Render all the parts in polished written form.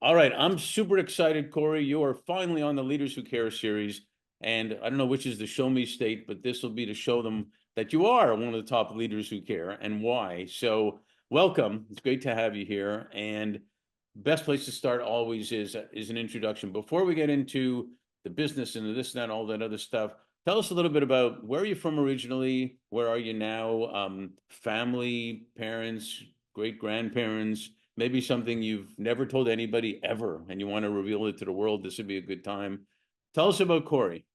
All right, I'm super excited, Cory. You are finally on the Leaders Who Care series. And I don't know which is the show me state, but this will be to show them that you are one of the top leaders who care and why. So, welcome. It's great to have you here. And best place to start always is an introduction. Before we get into the business and this and that, all that other stuff, tell us a little bit about where are you from originally? Where are you now? Family, parents, great grandparents, maybe something you've never told anybody ever, and you want to reveal it to the world. This would be a good time. Tell us about Cory.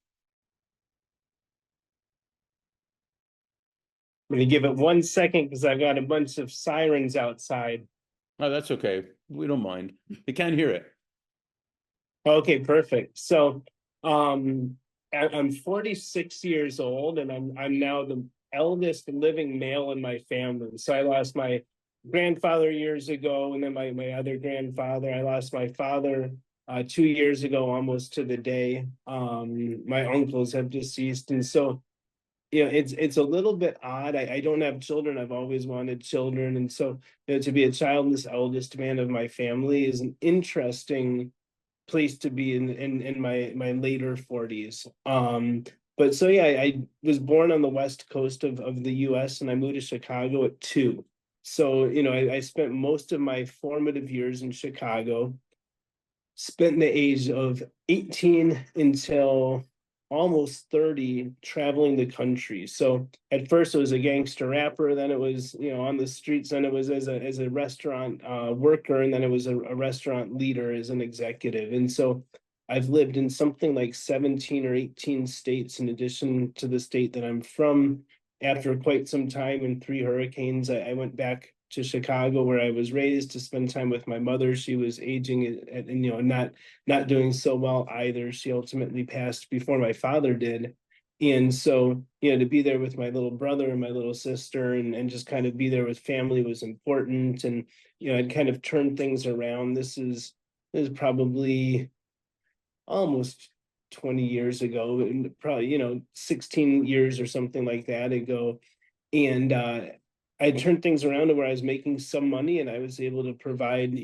I'm going to give it 1 second because I've got a bunch of sirens outside. Oh, that's okay. We don't mind. They can't hear it. Okay, perfect. So, I'm 46 years old, and I'm now the eldest living male in my family. So I lost my grandfather years ago, and then my other grandfather. I lost my father 2 years ago, almost to the day. My uncles have deceased, and so it's a little bit odd. I don't have children. I've always wanted children, and so to be a childless eldest man of my family is an interesting place to be in my later 40s. But so yeah, I was born on the west coast of the US, and I moved to Chicago at 2. So, I spent most of my formative years in Chicago, spent the age of 18 until almost 30 traveling the country. So at first it was a gangster rapper, then it was, on the streets, then it was as a restaurant worker, and then it was a restaurant leader as an executive. And so I've lived in something like 17 or 18 states in addition to the state that I'm from. After quite some time and 3 hurricanes, I went back to Chicago where I was raised to spend time with my mother. She was aging and not doing so well either. She ultimately passed before my father did. And so, to be there with my little brother and my little sister and just kind of be there with family was important. And, I'd kind of turned things around. This is probably almost 20 years ago, and probably, 16 years or something like that ago. And I turned things around to where I was making some money, and I was able to provide,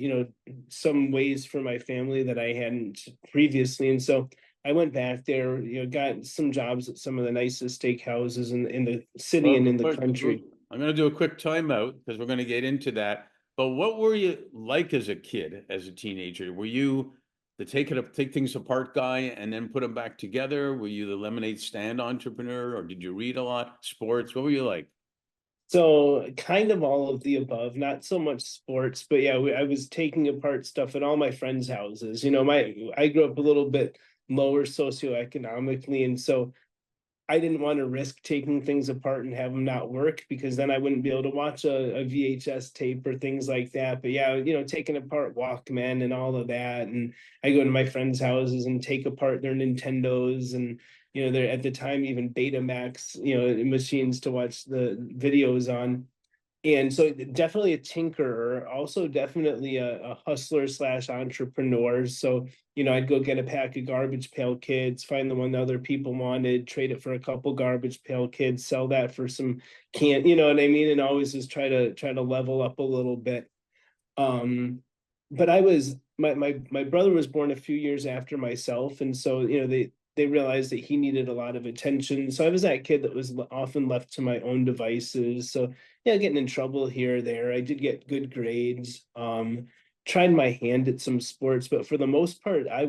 some ways for my family that I hadn't previously. And so I went back there, got some jobs at some of the nicest steakhouses in the city and Well, in the country. I'm going to do a quick timeout because we're going to get into that. But what were you like as a kid, as a teenager? Were you the take things apart guy and then put them back together? Were you the lemonade stand entrepreneur, or did you read a lot? Sports? What were you like? So kind of all of the above, not so much sports, but yeah, I was taking apart stuff at all my friends' houses. I grew up a little bit lower socioeconomically, and so I didn't want to risk taking things apart and have them not work, because then I wouldn't be able to watch a VHS tape or things like that. But yeah, taking apart Walkman and all of that. And I go to my friends' houses and take apart their Nintendos, and they're at the time even Betamax, machines to watch the videos on. And so definitely a tinkerer, also definitely a hustler slash entrepreneur. So, I'd go get a pack of Garbage Pail Kids, find the one that other people wanted, trade it for a couple Garbage Pail Kids, sell that for some you know what I mean? And always just try to level up a little bit. But my brother was born a few years after myself, and so they realized that he needed a lot of attention. So I was that kid that was often left to my own devices. So yeah, getting in trouble here or there. I did get good grades. Tried my hand at some sports, but for the most part, I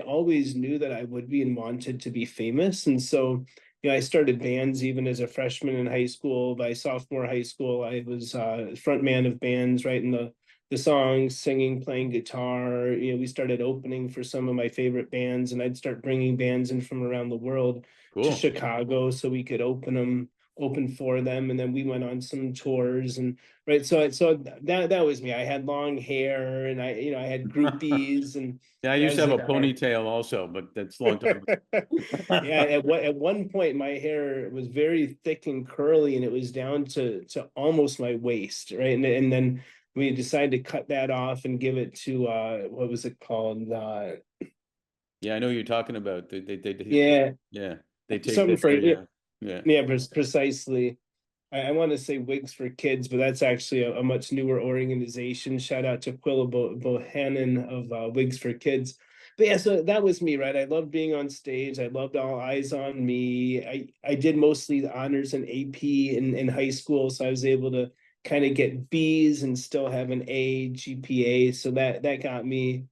always knew that I would be and wanted to be famous. And so I started bands even as a freshman in high school. By sophomore high school, I was front man of bands, writing the songs, singing, playing guitar. We started opening for some of my favorite bands, and I'd start bringing bands in from around the world to Cool. Chicago so we could open for them. And then we went on some tours, and right. So that was me. I had long hair, and I had groupies, and Yeah, I yeah, I used to was have a a ponytail also, but that's a long time yeah, ago. at one point my hair was very thick and curly, and it was down to almost my waist, right? And then we decided to cut that off and give it to what was it called? Yeah, I know what you're talking about. Yeah, Yeah, they take something that. for, yeah, Yeah. yeah, precisely. I want to say Wigs for Kids, but that's actually a much newer organization. Shout out to Quilla Bohannon of Wigs for Kids. But yeah, so that was me, right? I loved being on stage. I loved All Eyes on Me. I did mostly the honors and AP in high school, so I was able to kind of get B's and still have an A GPA. So that got me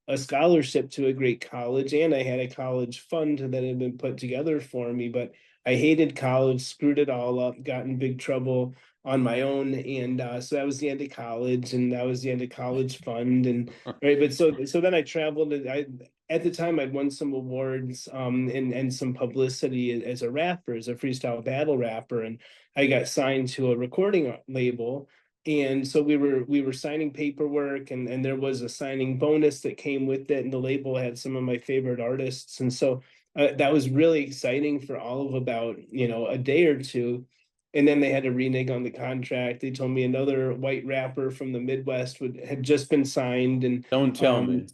a scholarship to a great college, and I had a college fund that had been put together for me. But I hated college, screwed it all up, got in big trouble on my own, and so that was the end of college, and that was the end of college fund, and right. But so then I traveled, and I at the time I'd won some awards, and some publicity as a rapper, as a freestyle battle rapper, and I got signed to a recording label. And so we were signing paperwork, and there was a signing bonus that came with it, and the label had some of my favorite artists, and so that was really exciting for all of about a day or two, and then they had to renege on the contract. They told me another white rapper from the Midwest had just been signed, and Don't tell me.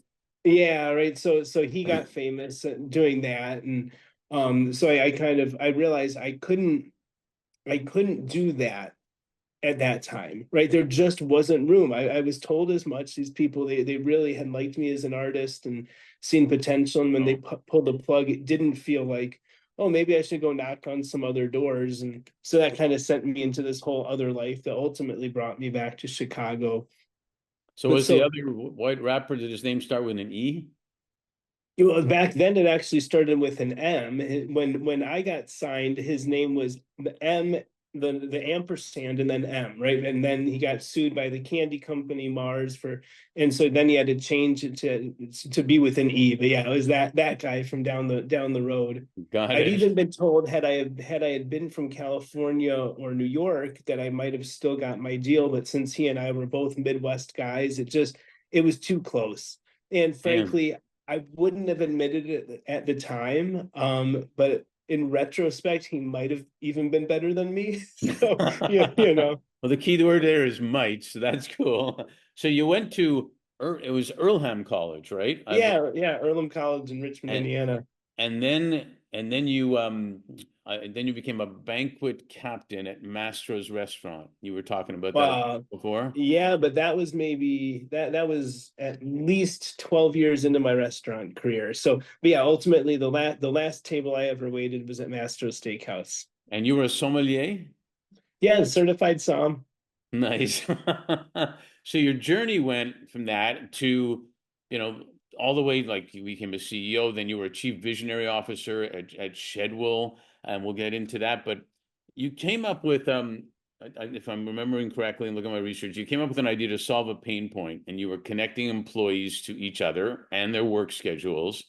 yeah, right. So he got famous doing that, and so I realized I couldn't do that at that time, right? There just wasn't room. I was told as much. These people, they really had liked me as an artist and seen potential. And when they pulled the plug, it didn't feel like, oh, maybe I should go knock on some other doors. And so that kind of sent me into this whole other life that ultimately brought me back to Chicago. So But was the so other white rapper, did his name start with an E? back then it actually started with an M. When I got signed, his name was the M, the ampersand, and then M, right? And then he got sued by the candy company Mars and so then he had to change it to be with an E. But yeah, it was that guy from down the road. Got I've it. even been told had I been from California or New York that I might have still got my deal, but since he and I were both Midwest guys, it was too close. And Damn. frankly, I wouldn't have admitted it at the time, but in retrospect, he might have even been better than me. So yeah, Well, the key word there is might, so that's cool. So you went to it was Earlham College, right? yeah, Earlham College in Richmond, And Indiana. then you became a banquet captain at Mastro's Restaurant. You were talking about that Uh, before. yeah, but that was at least 12 years into my restaurant career. So, but yeah, ultimately the last table I ever waited was at Mastro's Steakhouse. And you were a sommelier? Yeah, certified som. Nice. So your journey went from that to, you know, all the way like you became a CEO, then you were a chief visionary officer at Shedwell, and we'll get into that. But you came up with, if I'm remembering correctly and looking at my research, you came up with an idea to solve a pain point, and you were connecting employees to each other and their work schedules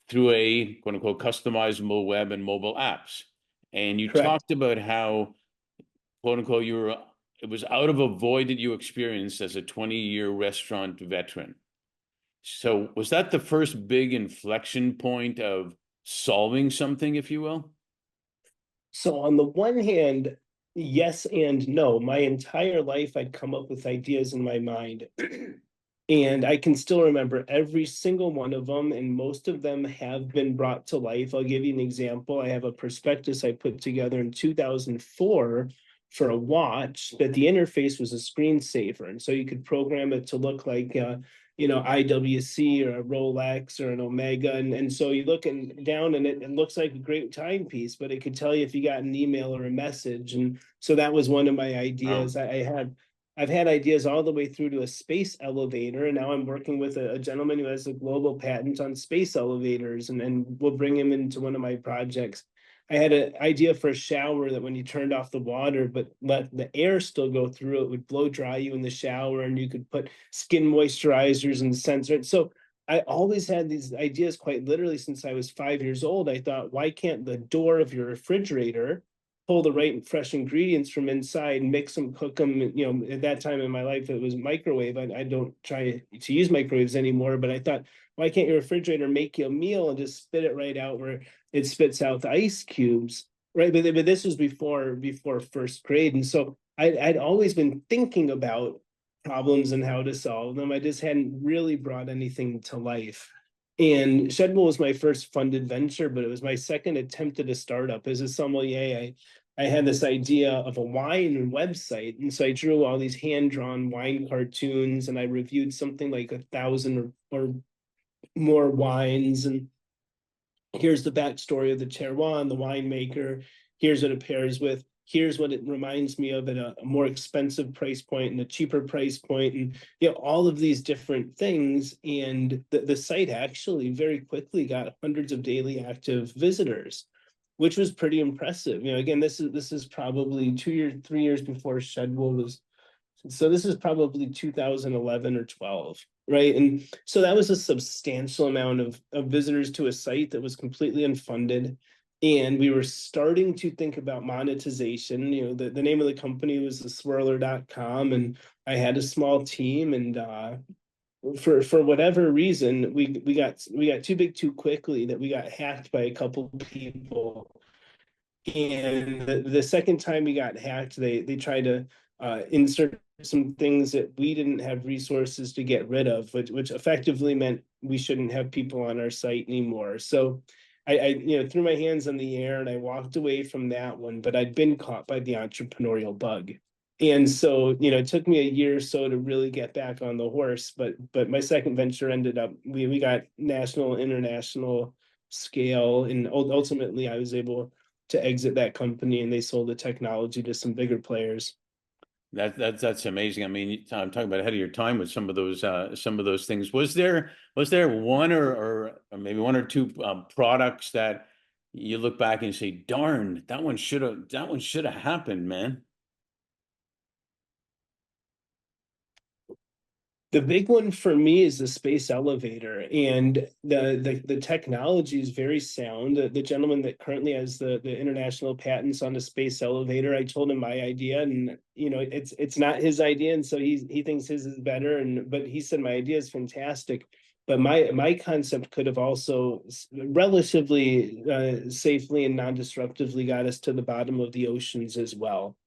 through a quote unquote customizable web and mobile apps. And you Correct. talked about how quote unquote it was out of a void that you experienced as a 20-year restaurant veteran. So was that the first big inflection point of solving something, if you will? So on the one hand, yes and no. My entire life, I'd come up with ideas in my mind. And I can still remember every single one of them, and most of them have been brought to life. I'll give you an example. I have a prospectus I put together in 2004 for a watch that the interface was a screensaver. And so you could program it to look like, IWC or a Rolex or an Omega. And so you look down and it looks like a great timepiece, but it could tell you if you got an email or a message. And so that was one of my Wow. ideas. I've had ideas all the way through to a space elevator, and now I'm working with a gentleman who has a global patent on space elevators, and we'll bring him into one of my projects. I had an idea for a shower that when you turned off the water, but let the air still go through, it would blow dry you in the shower, and you could put skin moisturizers and sensors. So I always had these ideas quite literally since I was 5 years old. I thought, why can't the door of your refrigerator pull the right fresh ingredients from inside, mix them, cook them? At that time in my life, it was microwave. I don't try to use microwaves anymore, but I thought, why can't your refrigerator make you a meal and just spit it right out where it spits out the ice cubes, right? But this was before first grade, and so I'd always been thinking about problems and how to solve them. I just hadn't really brought anything to life. And Shedwell was my first funded venture, but it was my second attempt at a startup as a sommelier. I had this idea of a wine website. And so I drew all these hand-drawn wine cartoons, and I reviewed something like 1,000 or more wines. And here's the backstory of the terroir and the winemaker. Here's what it pairs with. Here's what it reminds me of at a more expensive price point and a cheaper price point, and all of these different things. And the site actually very quickly got hundreds of daily active visitors, which was pretty impressive. Again, this is probably 2 years, 3 years before Shedwool was. So this is probably 2011 or 12, right? And so that was a substantial amount of visitors to a site that was completely unfunded. And we were starting to think about monetization. The name of the company was theswirler.com, and I had a small team, and for whatever reason, we got too big too quickly, that we got hacked by a couple people. And the second time we got hacked, they tried to insert some things that we didn't have resources to get rid of, which effectively meant we shouldn't have people on our site anymore. So I threw my hands in the air and I walked away from that one, but I'd been caught by the entrepreneurial bug. And so, it took me a year or so to really get back on the horse. But my second venture ended up, we got national, international scale, and ultimately I was able to exit that company, and they sold the technology to some bigger players. That's amazing. I mean, I'm talking about ahead of your time with some of those things. Was there one or maybe one or two products that you look back and say, "Darn, that one should have happened, man." The big one for me is the space elevator, and the technology is very sound. The gentleman that currently has the international patents on the space elevator, I told him my idea, and it's not his idea, and so he thinks his is better, but he said my idea is fantastic. But my concept could have also relatively safely and non-disruptively got us to the bottom of the oceans as well.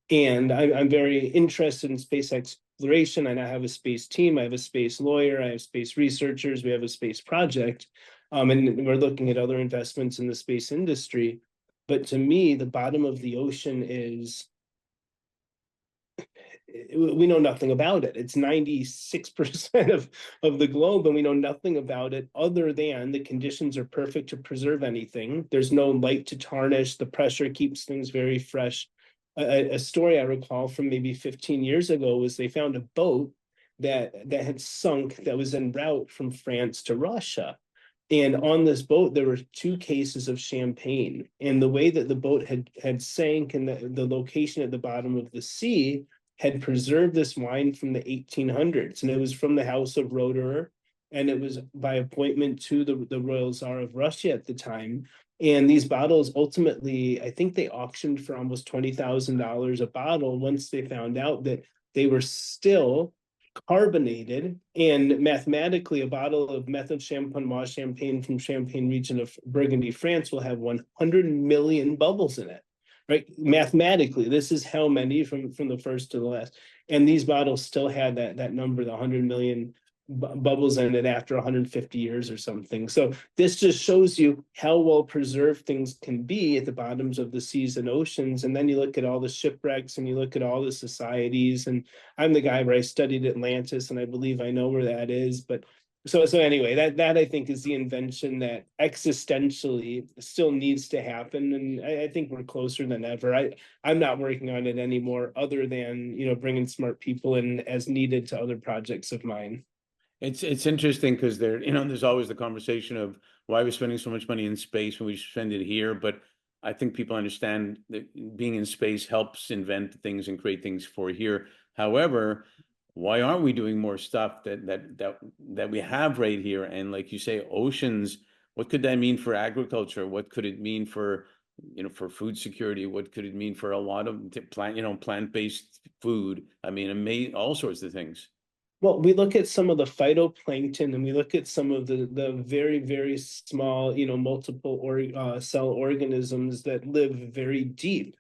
And I'm very interested in space exploration. And I have a space team, I have a space lawyer, I have space researchers, we have a space project, and we're looking at other investments in the space industry. But to me, the bottom of the ocean is, we know nothing about it. It's 96% of the globe, and we know nothing about it other than the conditions are perfect to preserve anything. There's no light to tarnish. The pressure keeps things very fresh. A story I recall from maybe 15 years ago was they found a boat that had sunk, that was en route from France to Russia. And on this boat, there were 2 cases of champagne. And the way that the boat had sank, and the location at the bottom of the sea had preserved this wine from the 1800s. And it was from the House of Roederer, and it was by appointment to the Royal Tsar of Russia at the time. And these bottles ultimately, I think they auctioned for almost $20,000 a bottle once they found out that they were still carbonated. And mathematically, a bottle of Method Champenois champagne from Champagne region of Burgundy, France, will have 100 million bubbles in it. Right? Mathematically, this is how many from the first to the last. And these bottles still had that number, the 100 million bubbles in it after 150 years or something. So this just shows you how well preserved things can be at the bottoms of the seas and oceans. And then you look at all the shipwrecks, and you look at all the societies. And I'm the guy where I studied Atlantis, and I believe I know where that is. But so anyway, that I think is the invention that existentially still needs to happen, and I think we're closer than ever. I'm not working on it anymore, other than bringing smart people in as needed to other projects of mine. It's interesting because there's always the conversation of why we're spending so much money in space when we spend it here. But I think people understand that being in space helps invent things and create things for here. However, why aren't we doing more stuff that we have right here? And like you say, oceans, what could that mean for agriculture? What could it mean for for food security? What could it mean for a lot of plant-based food? I mean, all sorts of things. Well, we look at some of the phytoplankton, and we look at some of the very, very small, multiple cell organisms that live very deep.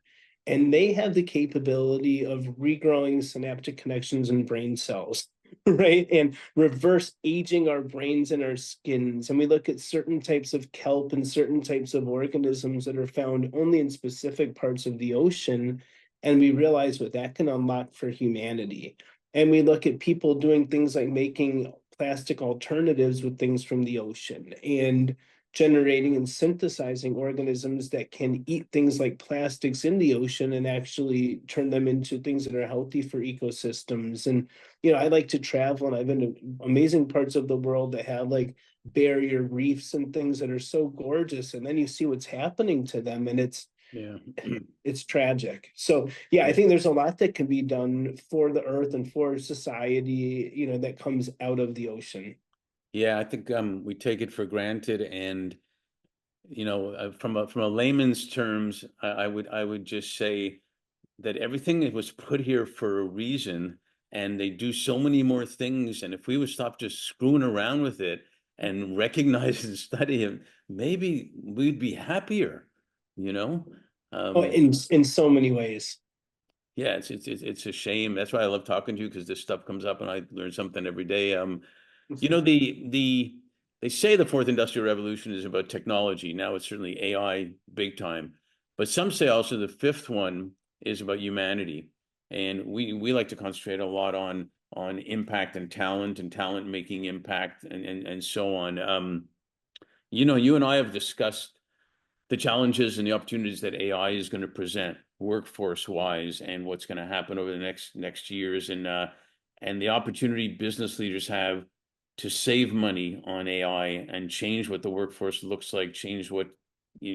And they have the capability of regrowing synaptic connections in brain cells. right? And reverse aging our brains and our skins. And we look at certain types of kelp and certain types of organisms that are found only in specific parts of the ocean. And we realize what that can unlock for humanity. And we look at people doing things like making plastic alternatives with things from the ocean and generating and synthesizing organisms that can eat things like plastics in the ocean and actually turn them into things that are healthy for ecosystems. And I like to travel, and I've been to amazing parts of the world that have like barrier reefs and things that are so gorgeous, and then you see what's happening to them, and Yeah. it's tragic. So yeah, I Yeah. think there's a lot that can be done for the earth and for society, that comes out of the ocean. Yeah, I think we take it for granted, and from a layman's terms, I would just say that everything that was put here for a reason, and they do so many more things. And if we would stop just screwing around with it and recognize and study it, maybe we'd be happier, you know? Oh, Um, in so many ways. yeah, it's a shame. That's why I love talking to you, because this stuff comes up and I learn something every day. You know, they say the fourth industrial revolution is about technology. Now it's certainly AI big time, but some say also the fifth one is about humanity. And we like to concentrate a lot on impact and talent making impact and so on. You and I have discussed the challenges and the opportunities that AI is going to present workforce wise, and what's going to happen over the next years, and the opportunity business leaders have to save money on AI and change what the workforce looks like, change what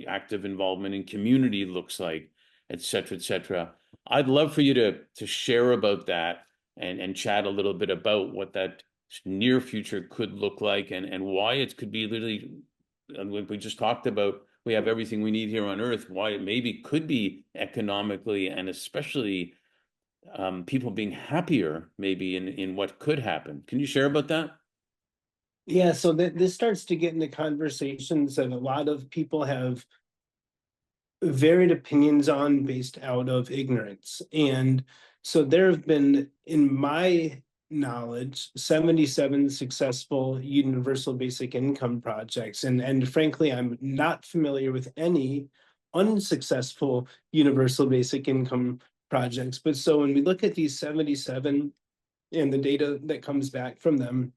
active involvement in community looks like, et cetera, et cetera. I'd love for you to share about that, and chat a little bit about what that near future could look like, and why it could be literally, and we just talked about, we have everything we need here on Earth, why it maybe could be economically, and especially people being happier maybe in what could happen. Can you share about that? Yeah, so this starts to get into conversations that a lot of people have varied opinions on based out of ignorance. And so there have been, in my knowledge, 77 successful universal basic income projects. And frankly, I'm not familiar with any unsuccessful universal basic income projects. But so when we look at these 77 and the data that comes back from them,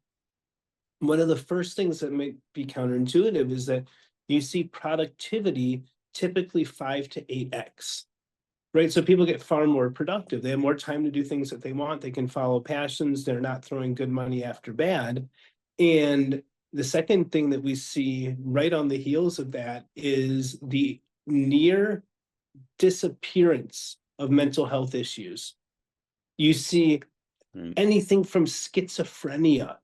one of the first things that might be counterintuitive is that you see productivity typically 5 to 8x, right? So people get far more productive. They have more time to do things that they want. They can follow passions. They're not throwing good money after bad. And the second thing that we see right on the heels of that is the near disappearance of mental health issues. You see Mm. anything from schizophrenia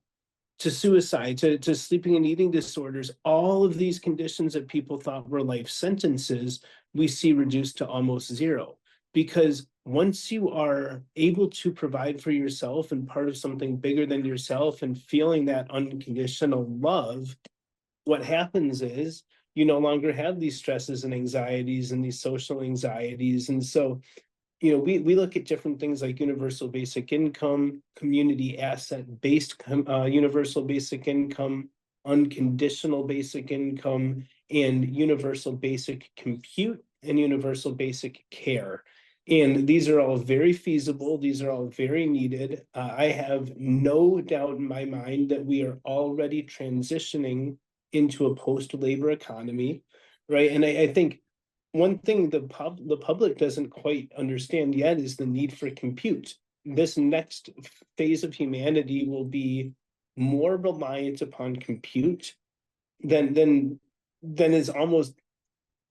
to suicide, to sleeping and eating disorders, all of these conditions that people thought were life sentences, we see reduced to almost zero. Because once you are able to provide for yourself and part of something bigger than yourself and feeling that unconditional love, what happens is you no longer have these stresses and anxieties and these social anxieties. And so we look at different things like universal basic income, community asset-based universal basic income, unconditional basic income, and universal basic compute and universal basic care. And these are all very feasible. These are all very needed. I have no doubt in my mind that we are already transitioning into a post-labor economy, right? And I think one thing the public doesn't quite understand yet is the need for compute. This next phase of humanity will be more reliant upon compute than is almost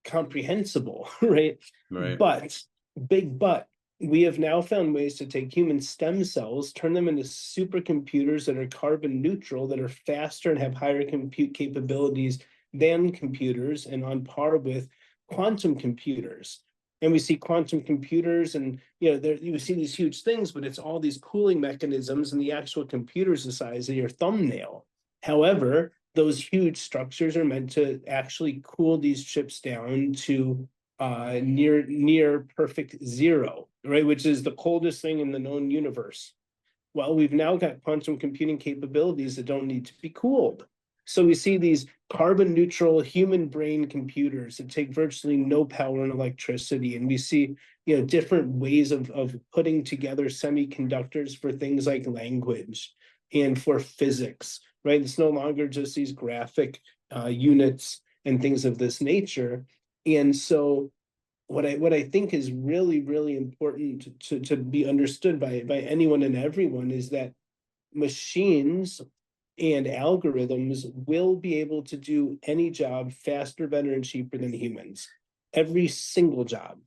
comprehensible, right? Right. But big but we have now found ways to take human stem cells, turn them into supercomputers that are carbon neutral, that are faster and have higher compute capabilities than computers and on par with quantum computers. And we see quantum computers, and you see these huge things, but it's all these cooling mechanisms, and the actual computers the size of your thumbnail. However, those huge structures are meant to actually cool these chips down to near perfect zero, right? Which is the coldest thing in the known universe. Well, we've now got quantum computing capabilities that don't need to be cooled. So we see these carbon neutral human brain computers that take virtually no power and electricity. And we see, different ways of putting together semiconductors for things like language and for physics, right? It's no longer just these graphic units and things of this nature. And so what I think is really, really important to be understood by anyone and everyone is that machines and algorithms will be able to do any job faster, better, and cheaper than humans. Every single job.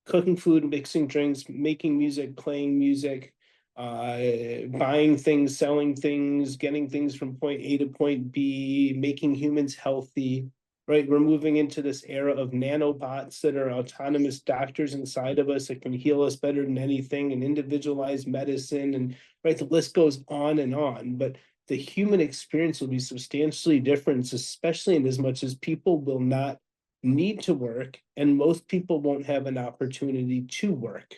Cooking food, mixing drinks, making music, playing music, buying things, selling things, getting things from point A to point B, making humans healthy, right? We're moving into this era of nanobots that are autonomous doctors inside of us that can heal us better than anything, and individualized medicine, and right, the list goes on and on. But the human experience will be substantially different, especially in as much as people will not need to work, and most people won't have an opportunity to work.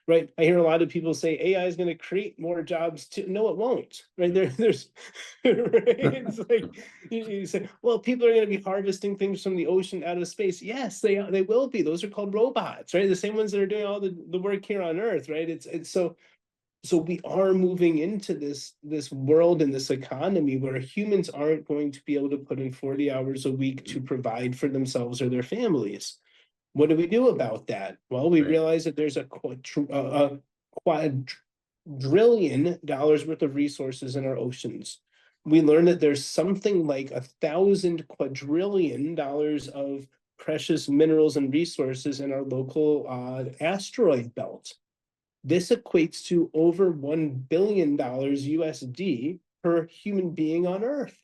Right. I hear a lot of people say AI is going to create more jobs too. No, it won't. Right. There's right? It's like you say, well, people are going to be harvesting things from the ocean out of space. Yes, they will be. Those are called robots, right? The same ones that are doing all the work here on Earth, right? It's so we are moving into this world and this economy where humans aren't going to be able to put in 40 hours a week to provide for themselves or their families. What do we do about that? Well, we Right. realize that there's a quadrillion dollars worth of resources in our oceans. We learned that there's something like 1,000 quadrillion dollars of precious minerals and resources in our local asteroid belt. This equates to over $1 billion USD per human being on Earth,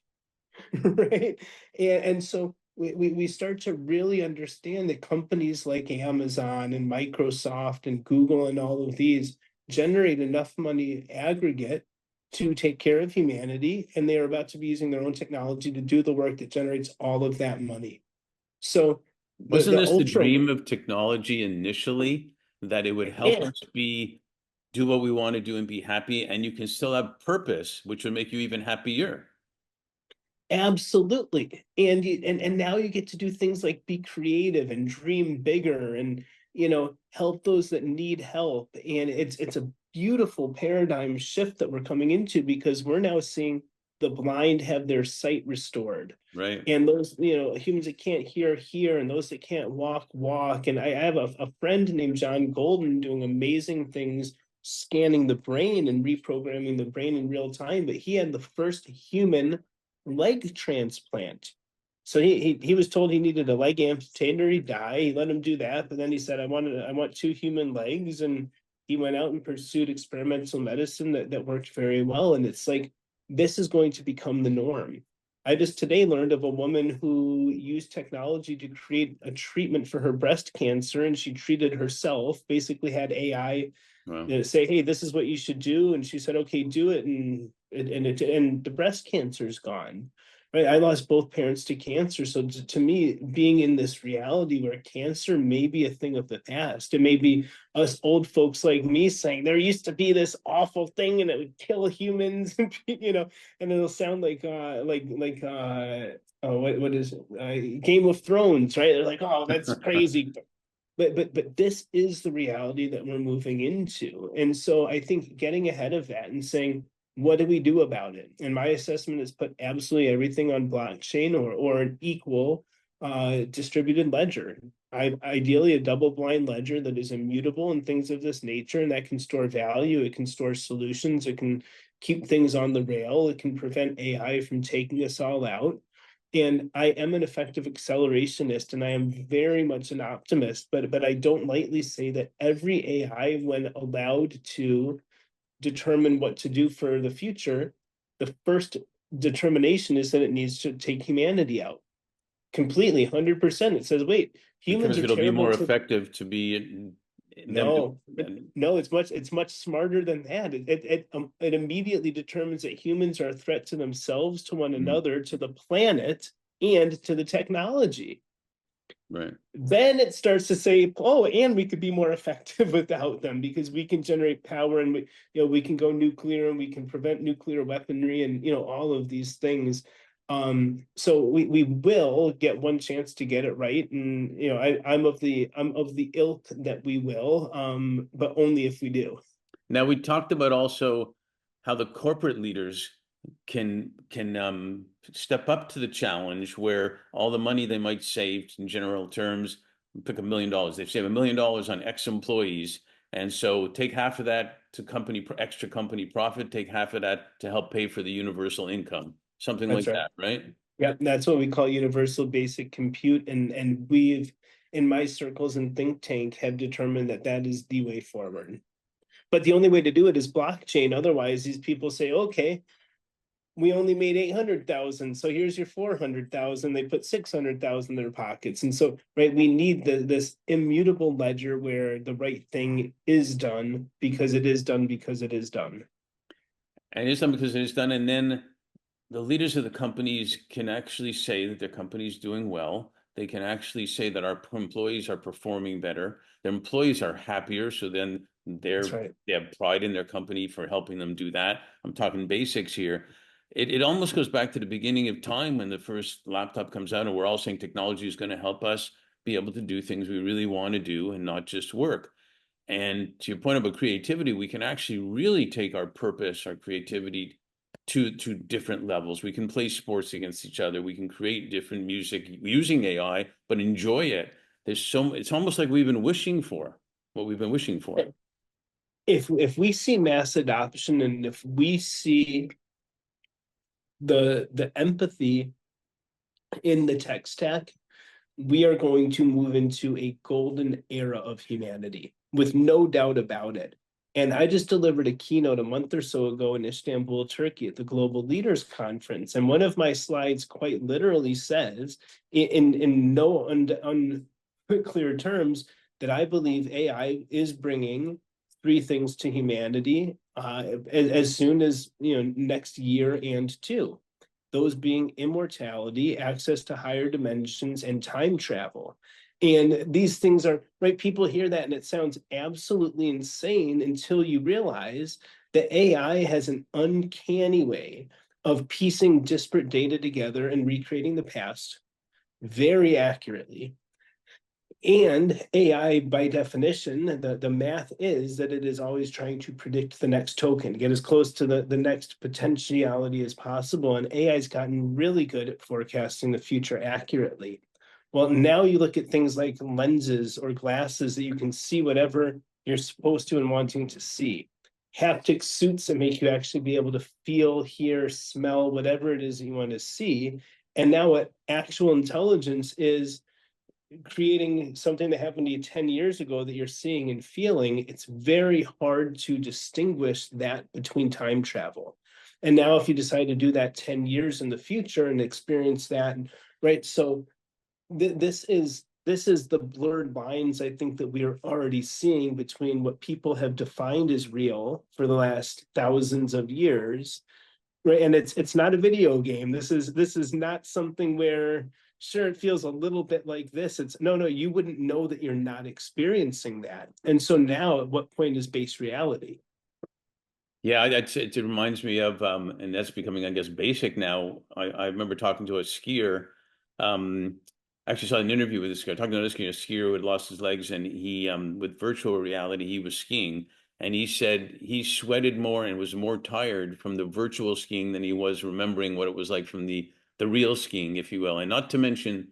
right? And so we start to really understand that companies like Amazon and Microsoft and Google and all of these generate enough money aggregate to take care of humanity, and they are about to be using their own technology to do the work that generates all of that money. So Wasn't the this the ultra, dream of technology initially, that it would help yeah, us do what we want to do and be happy, and you can still have purpose, which would make you even happier? absolutely. And now you get to do things like be creative and dream bigger, and help those that need help. And it's a beautiful paradigm shift that we're coming into, because we're now seeing the blind have their sight restored. Right. And those, humans that can't hear, and those that can't walk. And I have a friend named John Golden doing amazing things, scanning the brain and reprogramming the brain in real time. But he had the first human leg transplant. So he was told he needed a leg amputated or he'd die. He let him do that, but then he said, I want two human legs, and he went out and pursued experimental medicine that worked very well. And it's like, this is going to become the norm. I just today learned of a woman who used technology to create a treatment for her breast cancer, and she treated herself, basically had AI Well, say, hey, this is what you should do. And she said, okay, do it. And the breast cancer is gone. Right. I lost both parents to cancer. So to me, being in this reality where cancer may be a thing of the past, it may be us old folks like me saying there used to be this awful thing and it would kill humans, and it'll sound like what is it? Game of Thrones, right? They're like, oh, that's crazy. But this is the reality that we're moving into. And so I think getting ahead of that and saying, what do we do about it? And my assessment is put absolutely everything on blockchain, or an equal distributed ledger. Ideally a double blind ledger that is immutable and things of this nature, and that can store value, it can store solutions, it can keep things on the rail, it can prevent AI from taking us all out. And I am an effective accelerationist, and I am very much an optimist, but I don't lightly say that every AI, when allowed to determine what to do for the future, the first determination is that it needs to take humanity out completely, 100%. It says, wait, humans because are it'll be terrible more to effective to be them no, than no, it's much smarter than that. It immediately determines that humans are a threat to themselves, to one mm, another, to the planet, and to the technology. Right. Then it starts to say, oh, and we could be more effective without them because we can generate power and we can go nuclear and we can prevent nuclear weaponry and all of these things. So we will get one chance to get it right, and I'm of the ilk that we will, but only if we do. Now we talked about also how the corporate leaders can step up to the challenge where all the money they might save in general terms, pick $1 million, they save $1 million on X employees, and so take half of that to extra company profit, take half of that to help pay for the universal income, something That's like right. that, right? Yeah, that's what we call universal basic compute, and we've in my circles and think tank have determined that that is the way forward. But the only way to do it is blockchain. Otherwise, these people say, okay, we only made 800,000, so here's your 400,000. They put 600,000 in their pockets, and so right, we need this immutable ledger where the right thing is done because it is done because it is done. And it's done because it is done, and then the leaders of the companies can actually say that their company is doing well. They can actually say that our employees are performing better. Their employees are happier, so then That's right. they have pride in their company for helping them do that. I'm talking basics here. It almost goes back to the beginning of time when the first laptop comes out, and we're all saying technology is going to help us be able to do things we really want to do and not just work. And to your point about creativity, we can actually really take our purpose, our creativity to different levels. We can play sports against each other. We can create different music using AI, but enjoy it. It's almost like we've been wishing for what we've been wishing for. If we see mass adoption and if we see the empathy in the tech stack, we are going to move into a golden era of humanity with no doubt about it. And I just delivered a keynote a month or so ago in Istanbul, Turkey at the Global Leaders Conference. And one of my slides quite literally says, in no unclear terms, that I believe AI is bringing three things to humanity as soon as next year and two. Those being immortality, access to higher dimensions, and time travel. And these things are, right, people hear that and it sounds absolutely insane until you realize that AI has an uncanny way of piecing disparate data together and recreating the past very accurately. And AI, by definition, the math is that it is always trying to predict the next token, get as close to the next potentiality as possible. And AI's gotten really good at forecasting the future accurately. Well, now you look at things like lenses or glasses that you can see whatever you're supposed to and wanting to see. Haptic suits that make you actually be able to feel, hear, smell, whatever it is that you want to see. And now what actual intelligence is creating something that happened to you 10 years ago that you're seeing and feeling, it's very hard to distinguish that between time travel. And now if you decide to do that 10 years in the future and experience that, right? So this is the blurred lines, I think, that we are already seeing between what people have defined as real for the last thousands of years, right? And it's not a video game. This is not something where, sure, it feels a little bit like this. It's no, you wouldn't know that you're not experiencing that. And so now, at what point is base reality? Yeah, it reminds me of, and that's becoming, I guess, basic now. I remember talking to a skier. Actually saw an interview with this guy, talking to this skier, a skier who had lost his legs, and he, with virtual reality, he was skiing, and he said he sweated more and was more tired from the virtual skiing than he was remembering what it was like from the real skiing, if you will. And not to mention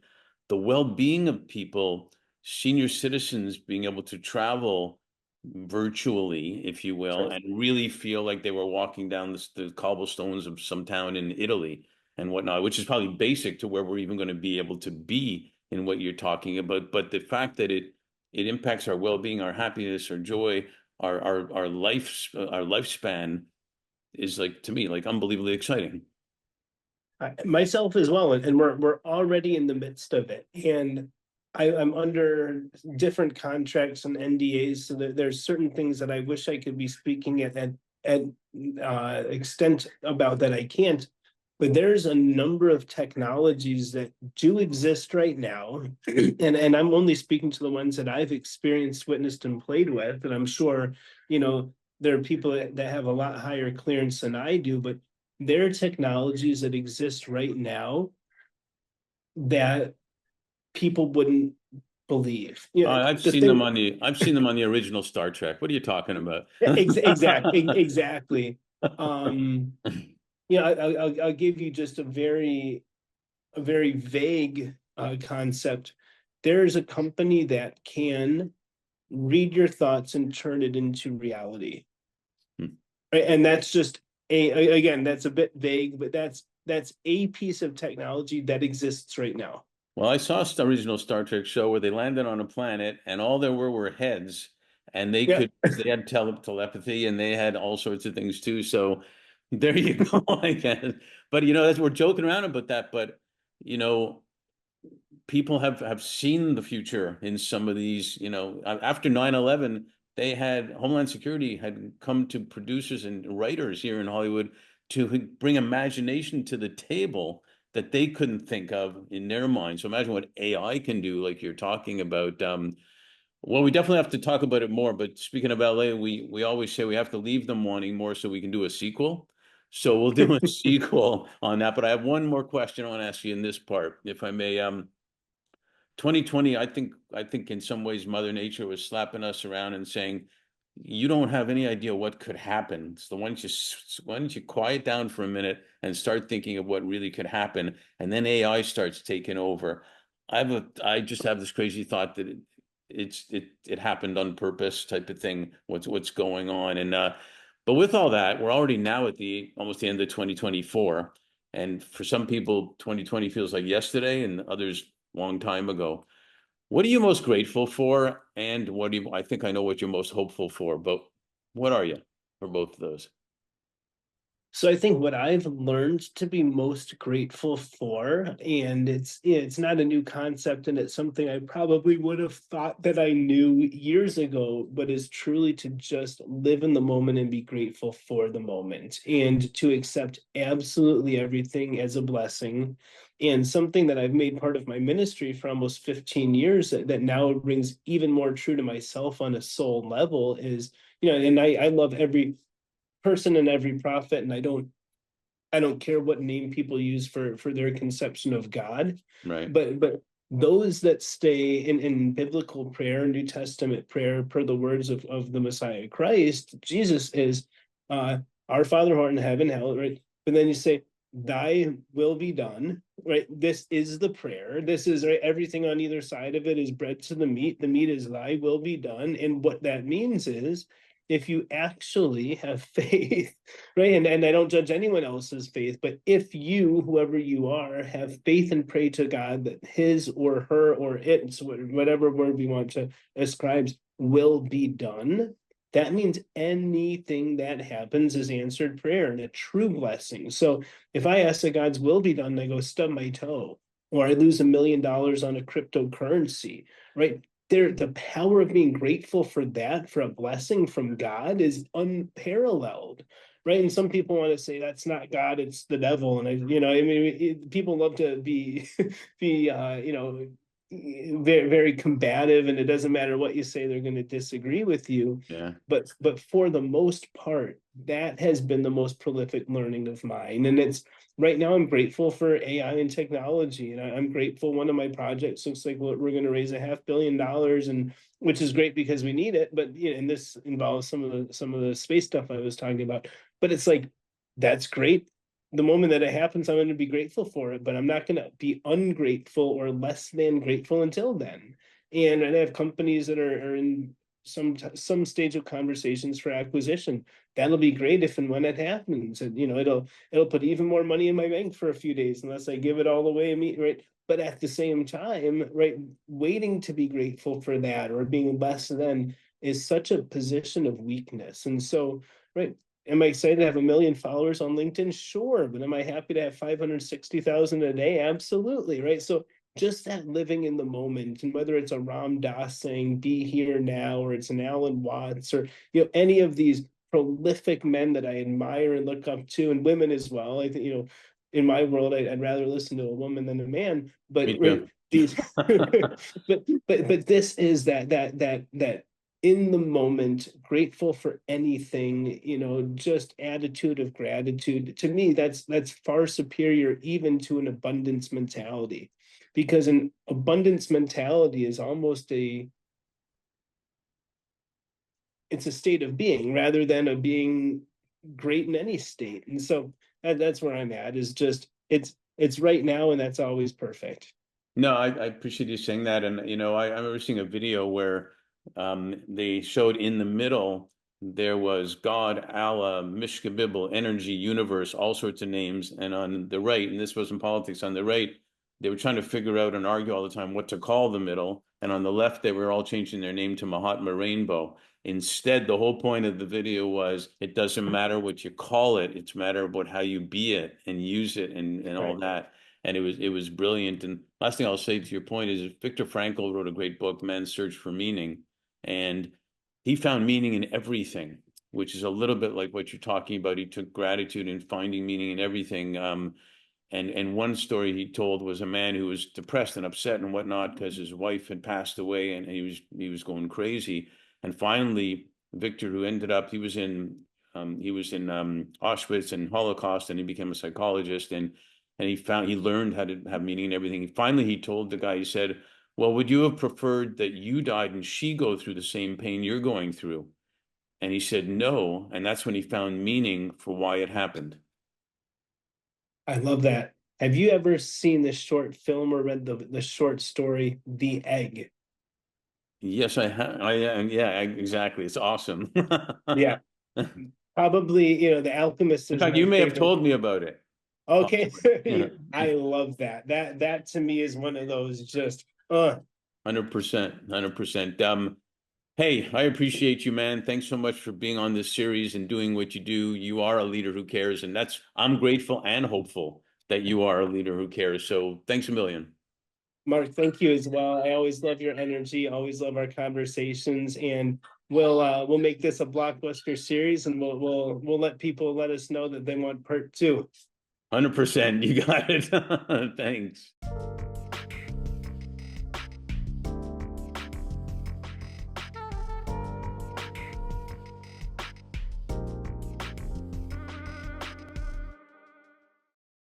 the well-being of people, senior citizens being able to travel virtually, if you will, Right. and really feel like they were walking down the cobblestones of some town in Italy and whatnot, which is probably basic to where we're even going to be able to be in what you're talking about. But the fact that it impacts our well-being, our happiness, our joy, our lifespan is, like, to me, like, unbelievably exciting. Myself as well, and we're already in the midst of it. And I'm under different contracts and NDAs, so that there's certain things that I wish I could be speaking at extent about that I can't. But there's a number of technologies that do exist right now, and I'm only speaking to the ones that I've experienced, witnessed, and played with. And I'm sure, there are people that have a lot higher clearance than I do, but there are technologies that exist right now that people wouldn't believe. I've The seen them thing, on the original Star Trek. What are you talking about? exactly. Um, I'll give you just a very vague concept. There's a company that can read your thoughts and turn it into reality. Hmm. Right? And that's just again, that's a bit vague, but that's a piece of technology that exists right now. Well, I saw the original Star Trek show where they landed on a planet and all there were heads, and Yeah. they had telepathy and they had all sorts of things too. So there you go, I guess. But as we're joking around about that, but you know, people have seen the future in some of these, after 9/11, they had Homeland Security had come to producers and writers here in Hollywood to bring imagination to the table that they couldn't think of in their mind. So imagine what AI can do, like you're talking about. Well, we definitely have to talk about it more, but speaking of LA, we always say we have to leave them wanting more so we can do a sequel. So we'll do a sequel on that. But I have one more question I want to ask you in this part, if I may. 2020, I think in some ways Mother Nature was slapping us around and saying, you don't have any idea what could happen. So why don't you quiet down for a minute and start thinking of what really could happen, and then AI starts taking over. I just have this crazy thought that it happened on purpose type of thing. What's going on? And but with all that, we're already now at the almost the end of 2024, and for some people, 2020 feels like yesterday, and others long time ago. What are you most grateful for? And I think I know what you're most hopeful for, but what are you for both of those? So I think what I've learned to be most grateful for, and it's not a new concept, and it's something I probably would have thought that I knew years ago, but is truly to just live in the moment and be grateful for the moment, and to accept absolutely everything as a blessing. And something that I've made part of my ministry for almost 15 years that now rings even more true to myself on a soul level is, and I love every person and every prophet, and I don't care what name people use for their conception of God, Right. but those that stay in biblical prayer, New Testament prayer, per the words of the Messiah Christ, Jesus is uh our Father who art in heaven, hallowed, right? But then you say, thy will be done, right? This is the prayer. This is right, everything on either side of it is bread to the meat. The meat is thy will be done. And what that means is if you actually have faith, right? And I don't judge anyone else's faith, but if you, whoever you are, have faith and pray to God that his or her or its, whatever word we want to ascribe, will be done, that means anything that happens is answered prayer and a true blessing. So if I ask that God's will be done, and I go stub my toe, or I lose $1 million on a cryptocurrency, right? The power of being grateful for that, for a blessing from God, is unparalleled, right? And some people want to say that's not God, it's the devil. And I mean, people love to be be very, very combative, and it doesn't matter what you say, they're going to disagree with you. Yeah. But for the most part, that has been the most prolific learning of mine. And it's right now I'm grateful for AI and technology, and I'm grateful. One of my projects looks like we're going to raise $500 million, and which is great because we need it. But and this involves some of the space stuff I was talking about. But it's like that's great. The moment that it happens, I'm going to be grateful for it, but I'm not going to be ungrateful or less than grateful until then. And I have companies that are in some stage of conversations for acquisition. That'll be great if and when it happens. And it'll put even more money in my bank for a few days unless I give it all away immediately, right? But at the same time, right, waiting to be grateful for that or being less than is such a position of weakness. And so, right, am I excited to have 1 million followers on LinkedIn? Sure. But am I happy to have 560,000 a day? Absolutely. Right. So just that living in the moment, and whether it's a Ram Dass saying be here now, or it's an Alan Watts, or any of these prolific men that I admire and look up to, and women as well. I think in my world, I'd rather listen to a woman than a man. But Me too. these, but this is that in the moment, grateful for anything, just attitude of gratitude. To me, that's far superior even to an abundance mentality, because an abundance mentality is almost it's a state of being rather than a being great in any state. And so that's where I'm at, is just it's right now, and that's always perfect. No, I appreciate you saying that. And, I remember seeing a video where they showed in the middle, there was God, Allah, Mishkabibble, energy, universe, all sorts of names. And on the right, and this wasn't politics, on the right, they were trying to figure out and argue all the time what to call the middle. And on the left, they were all changing their name to Mahatma Rainbow. Instead, the whole point of the video was it doesn't matter what you call it, it's a matter about how you be it and use it and all Right. that. And it was brilliant. And last thing I'll say to your point is Viktor Frankl wrote a great book, Man's Search for Meaning, and he found meaning in everything, which is a little bit like what you're talking about. He took gratitude and finding meaning in everything. And one story he told was a man who was depressed and upset and whatnot because his wife had passed away, and he was going crazy. And finally, Victor, who ended up, he was in Auschwitz and Holocaust, and he became a psychologist, and he learned how to have meaning in everything. Finally, he told the guy, he said, well, would you have preferred that you died and she go through the same pain you're going through? And he said no, and that's when he found meaning for why it happened. I love that. Have you ever seen the short film or read the short story The Egg? Yes, I have. Yeah, exactly. It's awesome. Yeah, probably, The Alchemist In is fact, my you may have favorite. told me about it. Okay. Possibly. I love that. That to me is one of those just 100%, 100%. Hey, I appreciate you, man. Thanks so much for being on this series and doing what you do. You are a leader who cares, and I'm grateful and hopeful that you are a leader who cares. So thanks a million. Mark, thank you as well. I always love your energy, always love our conversations, and we'll make this a blockbuster series, and we'll let people let us know that they want part two. 100%. You got it. Thanks.